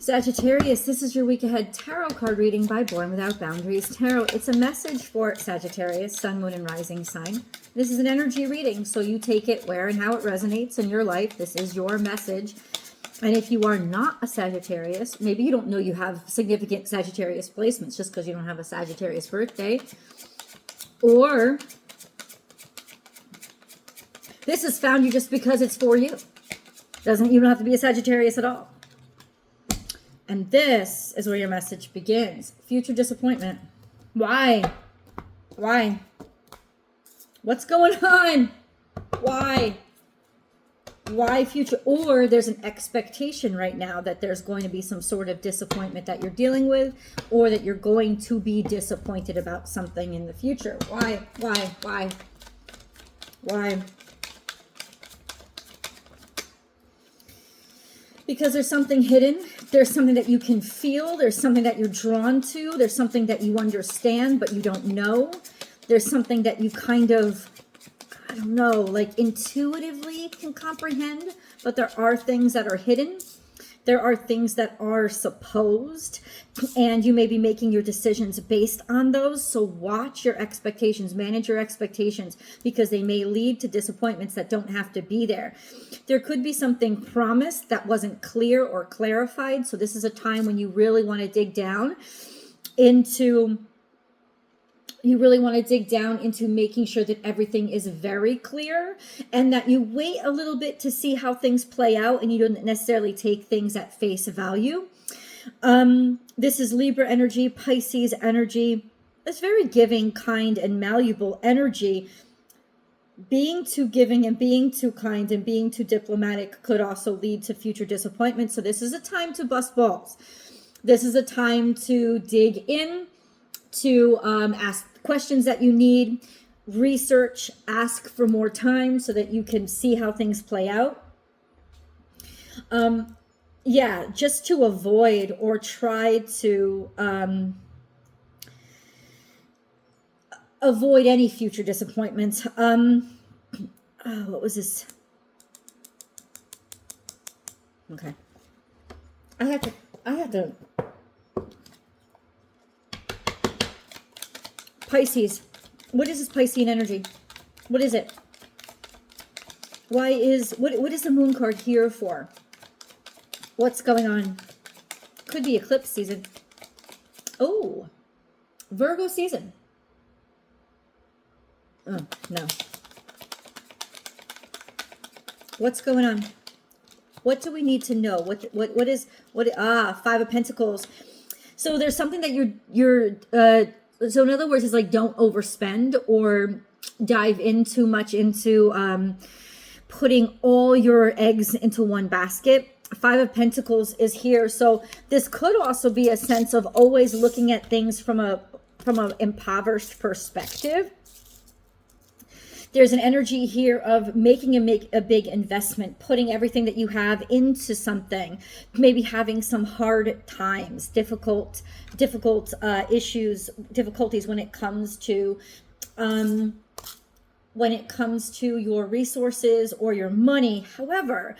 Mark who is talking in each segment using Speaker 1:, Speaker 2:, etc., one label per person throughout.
Speaker 1: Sagittarius, this is your week ahead tarot card reading by Born Without Boundaries Tarot. It's a message for Sagittarius, sun, moon, and rising sign. This is an energy reading, so you take it where and how it resonates in your life. This is your message. And if you are not a Sagittarius, maybe you don't know you have significant Sagittarius placements just because you don't have a Sagittarius birthday. Or this has found you just because it's for you. You don't have to be a Sagittarius at all. And this is where your message begins. Future disappointment. Why? Why? What's going on? Why? Why future? Or there's an expectation right now that there's going to be some sort of disappointment that you're dealing with, or that you're going to be disappointed about something in the future. Why? Why? Why? Why? Because there's something hidden. There's something that you can feel. There's something that you're drawn to. There's something that you understand, but you don't know. There's something that you kind of, I don't know, like intuitively can comprehend, but there are things that are hidden. There are things that are supposed, and you may be making your decisions based on those. So watch your expectations, manage your expectations, because they may lead to disappointments that don't have to be there. There could be something promised that wasn't clear or clarified. So this is a time when you really want to dig down into making sure that everything is very clear, and that you wait a little bit to see how things play out, and you don't necessarily take things at face value. This is Libra energy, Pisces energy. It's very giving, kind, and malleable energy. Being too giving and being too kind and being too diplomatic could also lead to future disappointment. So this is a time to bust balls. This is a time to dig in, to ask questions that you need, research, ask for more time so that you can see how things play out. Yeah, just to avoid or try to avoid any future disappointments. What was this? Okay. I have to. Pisces. What is this Piscean energy? What is it? What is the moon card here for? What's going on? Could be eclipse season. Oh, Virgo season. Oh, no. What's going on? What do we need to know? What is Five of Pentacles. So there's something that so in other words, it's like don't overspend or dive in too much into putting all your eggs into one basket. Five of Pentacles is here. So this could also be a sense of always looking at things from a impoverished perspective. There's an energy here of making a big investment, putting everything that you have into something, maybe having some hard times, difficult issues, difficulties when it comes to your resources or your money. However,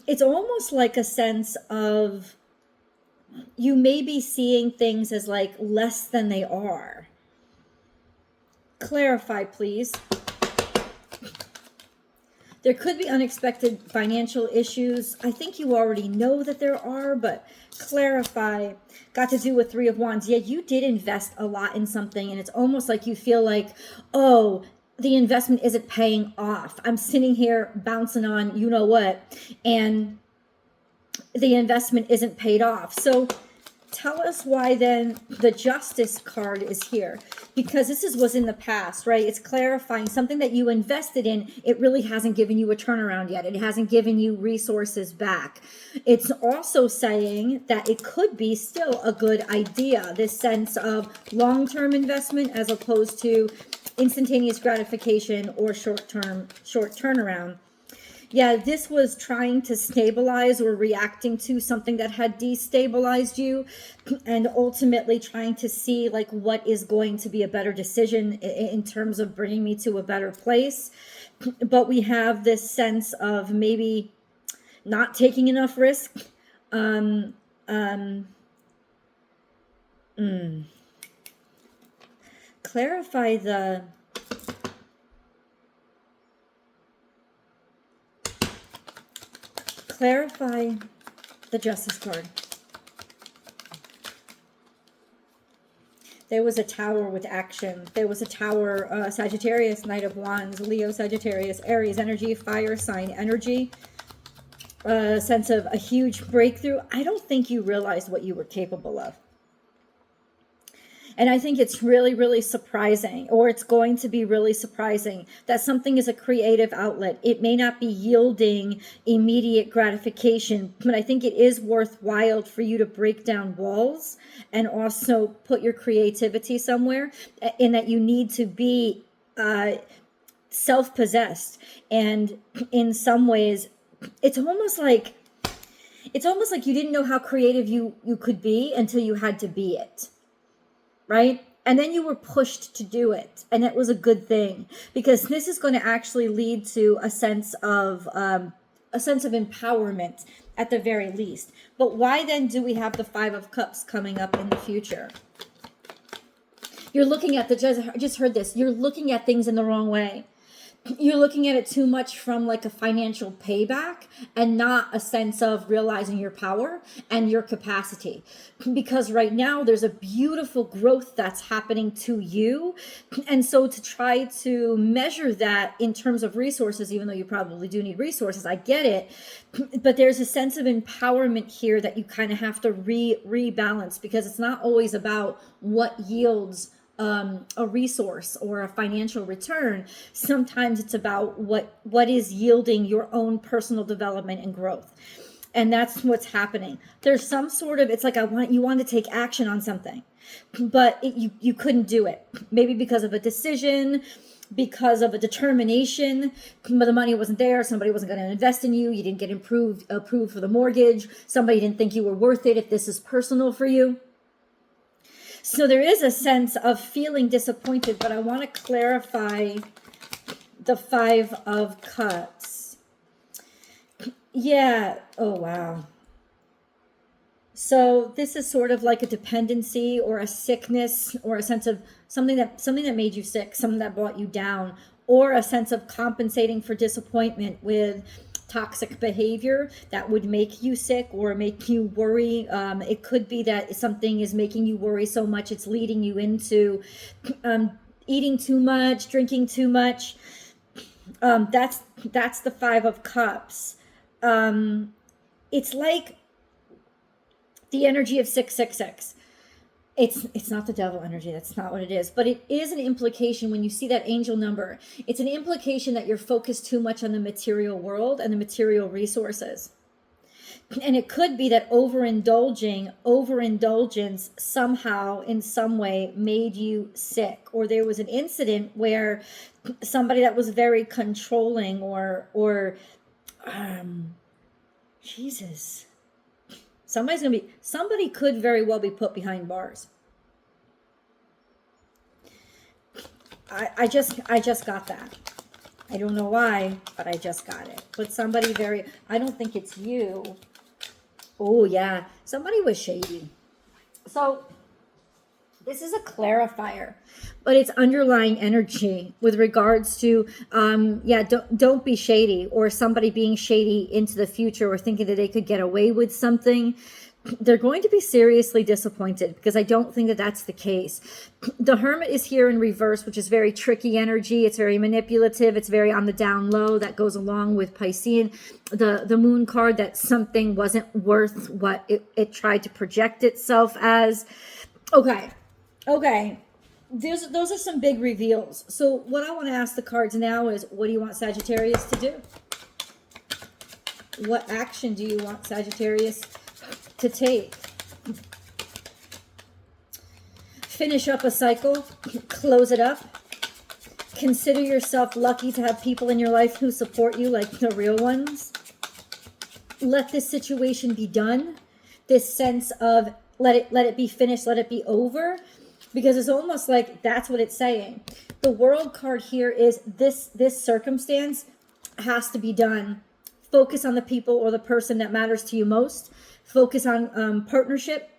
Speaker 1: it's almost like a sense of you may be seeing things as like less than they are. Clarify, please. There could be unexpected financial issues. I think you already know that there are, but clarify. Got to do with Three of Wands. Yeah, you did invest a lot in something, and it's almost like you feel like, oh, the investment isn't paying off. I'm sitting here bouncing on you know what, and the investment isn't paid off. So tell us why then the Justice card is here, because this was in the past, right? It's clarifying something that you invested in. It really hasn't given you a turnaround yet. It hasn't given you resources back. It's also saying that it could be still a good idea, this sense of long-term investment as opposed to instantaneous gratification or short turnaround. Yeah, this was trying to stabilize or reacting to something that had destabilized you, and ultimately trying to see like what is going to be a better decision in terms of bringing me to a better place. But we have this sense of maybe not taking enough risk, Clarify the Justice card. There was a tower with action. There was a tower, Sagittarius, Knight of Wands, Leo, Sagittarius, Aries energy, fire sign energy. Sense of a huge breakthrough. I don't think you realized what you were capable of. And I think it's really, really surprising, or it's going to be really surprising, that something is a creative outlet. It may not be yielding immediate gratification, but I think it is worthwhile for you to break down walls and also put your creativity somewhere, in that you need to be self-possessed. And in some ways, it's almost like you didn't know how creative you could be until you had to be it. Right? And then you were pushed to do it. And it was a good thing, because this is going to actually lead to a sense of empowerment at the very least. But why then do we have the Five of Cups coming up in the future? You're looking at I just heard this. You're looking at things in the wrong way. You're looking at it too much from like a financial payback and not a sense of realizing your power and your capacity. Because right now there's a beautiful growth that's happening to you. And so to try to measure that in terms of resources, even though you probably do need resources, I get it. But there's a sense of empowerment here that you kind of have to rebalance, because it's not always about what yields a resource or a financial return. Sometimes it's about what is yielding your own personal development and growth. And that's what's happening. There's some sort of, it's like you want to take action on something, but you couldn't do it. Maybe because of a decision, because of a determination, but the money wasn't there. Somebody wasn't going to invest in you. You didn't get approved for the mortgage. Somebody didn't think you were worth it if this is personal for you. So there is a sense of feeling disappointed, but I want to clarify the Five of Cups. Yeah. Oh, wow. So this is sort of like a dependency or a sickness or a sense of something that made you sick, something that brought you down, or a sense of compensating for disappointment with toxic behavior that would make you sick or make you worry. It could be that something is making you worry so much it's leading you into eating too much, drinking too much. That's the Five of Cups. It's like the energy of 666. It's not the devil energy. That's not what it is. But it is an implication when you see that angel number. It's an implication that you're focused too much on the material world and the material resources. And it could be that overindulgence somehow in some way made you sick. Or there was an incident where somebody that was very controlling or Jesus. Somebody could very well be put behind bars. I just got that. I don't know why, but I just got it. But somebody I don't think it's you. Oh yeah, somebody was shady. So this is a clarifier, but it's underlying energy with regards to, don't be shady, or somebody being shady into the future or thinking that they could get away with something. They're going to be seriously disappointed, because I don't think that that's the case. The Hermit is here in reverse, which is very tricky energy. It's very manipulative. It's very on the down low. That goes along with Piscean. The Moon card, that something wasn't worth what it tried to project itself as. Okay. Those are some big reveals. So what I want to ask the cards now is, what do you want Sagittarius to do? What action do you want Sagittarius to take? Finish up a cycle, close it up. Consider yourself lucky to have people in your life who support you, like the real ones. Let this situation be done. This sense of let it be finished, let it be over, because it's almost like that's what it's saying. The World card here is this circumstance has to be done. Focus on the people or the person that matters to you most. Focus on partnership.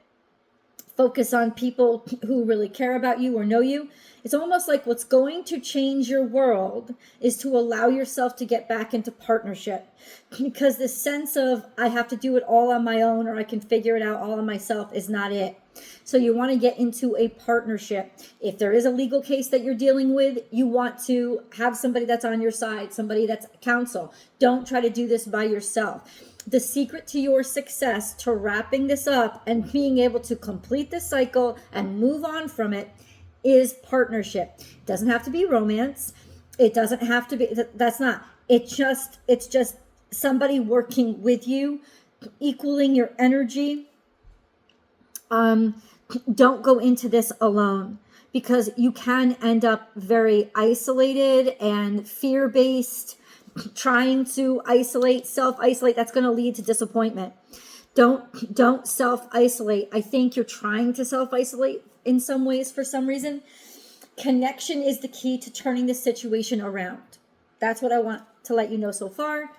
Speaker 1: Focus on people who really care about you or know you. It's almost like what's going to change your world is to allow yourself to get back into partnership, because this sense of I have to do it all on my own or I can figure it out all on myself is not it. So you want to get into a partnership. If there is a legal case that you're dealing with, you want to have somebody that's on your side, somebody that's counsel. Don't try to do this by yourself. The secret to your success, to wrapping this up and being able to complete this cycle and move on from it, is partnership. It doesn't have to be romance. It doesn't have to be, that's not. It's just somebody working with you, equaling your energy. Don't go into this alone, because you can end up very isolated and fear-based, trying to self-isolate. That's going to lead to disappointment. Don't self-isolate. I think you're trying to self-isolate in some ways for some reason. Connection is the key to turning the situation around. That's what I want to let you know so far.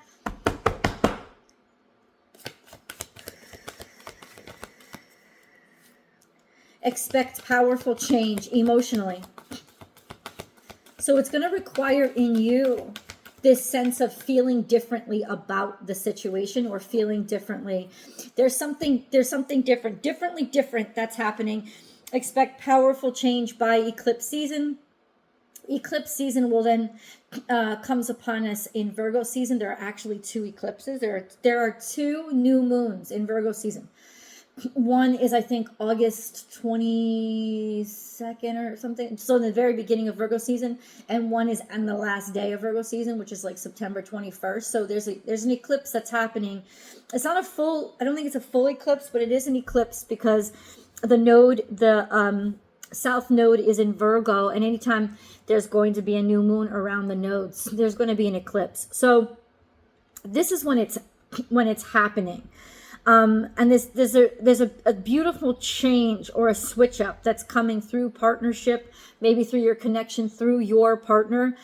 Speaker 1: Expect powerful change emotionally. So it's going to require in you this sense of feeling differently about the situation, or feeling differently. There's something different that's happening. Expect powerful change by eclipse season. Eclipse season will then comes upon us in Virgo season. There are actually 2 eclipses. There are 2 new moons in Virgo season. One is, I think, August 22nd or something. So in the very beginning of Virgo season. And one is on the last day of Virgo season, which is like September 21st. So there's an eclipse that's happening. It's not I don't think it's a full eclipse, but it is an eclipse because the South Node is in Virgo. And anytime there's going to be a new moon around the nodes, there's going to be an eclipse. So this is when it's happening. And there's a beautiful change or a switch up that's coming through partnership, maybe through your connection, through your partner.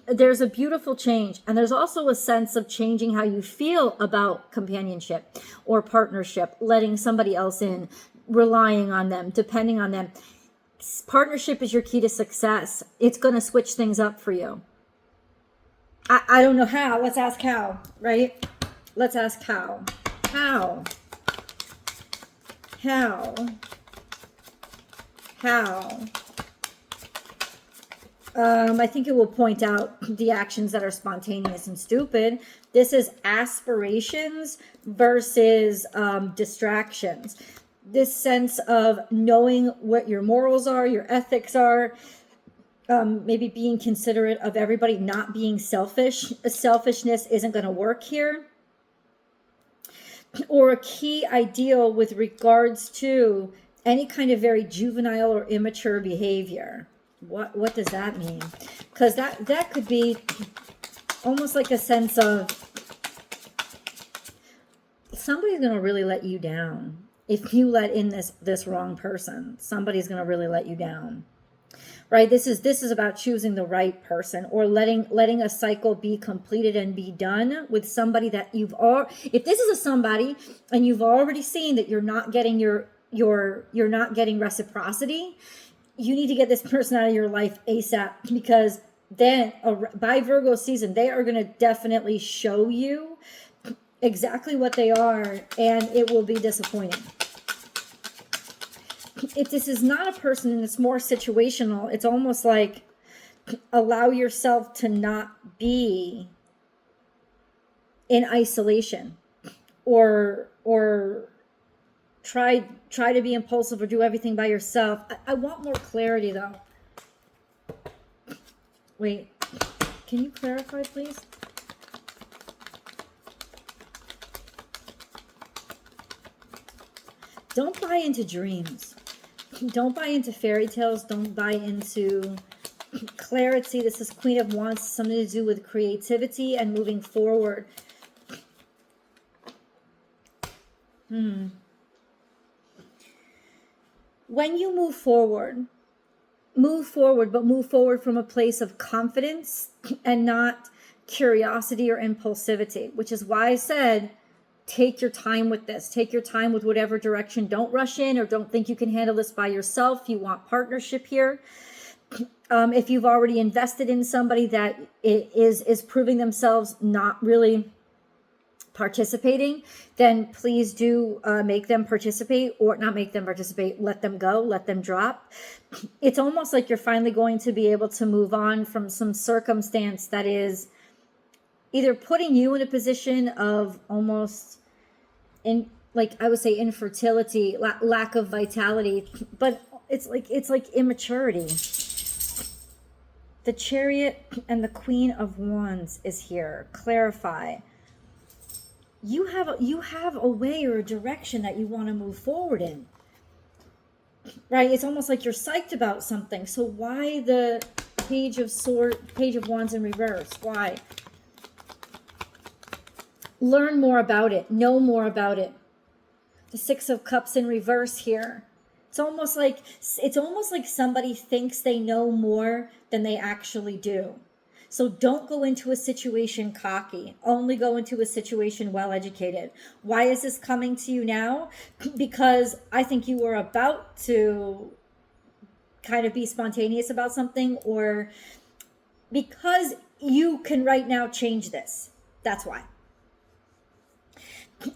Speaker 1: There's a beautiful change. And there's also a sense of changing how you feel about companionship or partnership, letting somebody else in, relying on them, depending on them. Partnership is your key to success. It's going to switch things up for you. I don't know how. Let's ask how, right? Let's ask how. How? I think it will point out the actions that are spontaneous and stupid. This is aspirations versus distractions. This sense of knowing what your morals are, your ethics are, maybe being considerate of everybody, not being selfish. Selfishness isn't going to work here. Or a key ideal with regards to any kind of very juvenile or immature behavior. What does that mean? Because that could be almost like a sense of somebody's going to really let you down. If you let in this wrong person, somebody's going to really let you down. Right? This is about choosing the right person, or letting a cycle be completed and be done with somebody that if this is a somebody and you've already seen that you're not getting you're not getting reciprocity, you need to get this person out of your life ASAP, because then by Virgo season, they are going to definitely show you exactly what they are, and it will be disappointing. If this is not a person and it's more situational, it's almost like allow yourself to not be in isolation, or try to be impulsive or do everything by yourself. I want more clarity though. Wait, can you clarify, please? Don't buy into dreams. Don't buy into fairy tales. Don't buy into clarity. This is Queen of Wands, something to do with creativity and moving forward. When you move forward, but move forward from a place of confidence and not curiosity or impulsivity, which is why I said take your time with this. Take your time with whatever direction. Don't rush in or don't think you can handle this by yourself. You want partnership here. If you've already invested in somebody that is proving themselves not really participating, then please do make them participate, or not make them participate, let them go, let them drop. It's almost like you're finally going to be able to move on from some circumstance that is either putting you in a position of almost like I would say infertility, lack of vitality, but it's like immaturity. The Chariot and the Queen of Wands is here. Clarify. You have a way or a direction that you want to move forward in. Right? It's almost like you're psyched about something. So why the Page of Wands in reverse? Why? Learn more about it. Know more about it. The Six of Cups in reverse here. It's almost like somebody thinks they know more than they actually do. So don't go into a situation cocky. Only go into a situation well-educated. Why is this coming to you now? Because I think you are about to kind of be spontaneous about something, or because you can right now change this. That's why.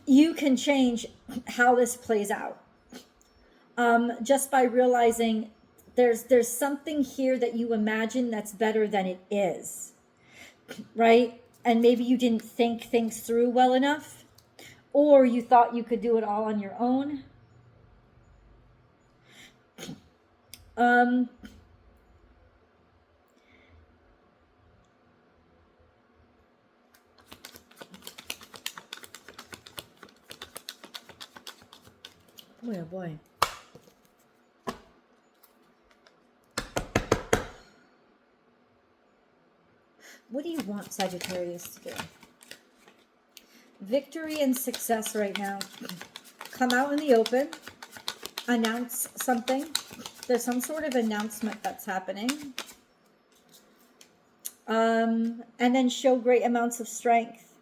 Speaker 1: You can change how this plays out. Just by realizing there's something here that you imagine that's better than it is, right? And maybe you didn't think things through well enough, or you thought you could do it all on your own. Boy, oh boy. What do you want Sagittarius to do? Victory and success right now. Come out in the open. Announce something. There's some sort of announcement that's happening. And then show great amounts of strength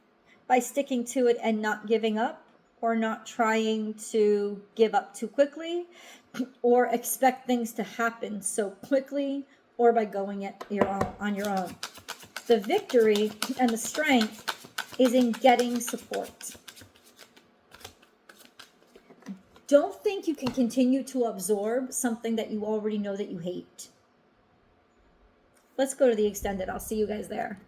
Speaker 1: by sticking to it and not giving up, or not trying to give up too quickly, or expect things to happen so quickly, or by going it on your own. The victory and the strength is in getting support. Don't think you can continue to absorb something that you already know that you hate. Let's go to the extended. I'll see you guys there.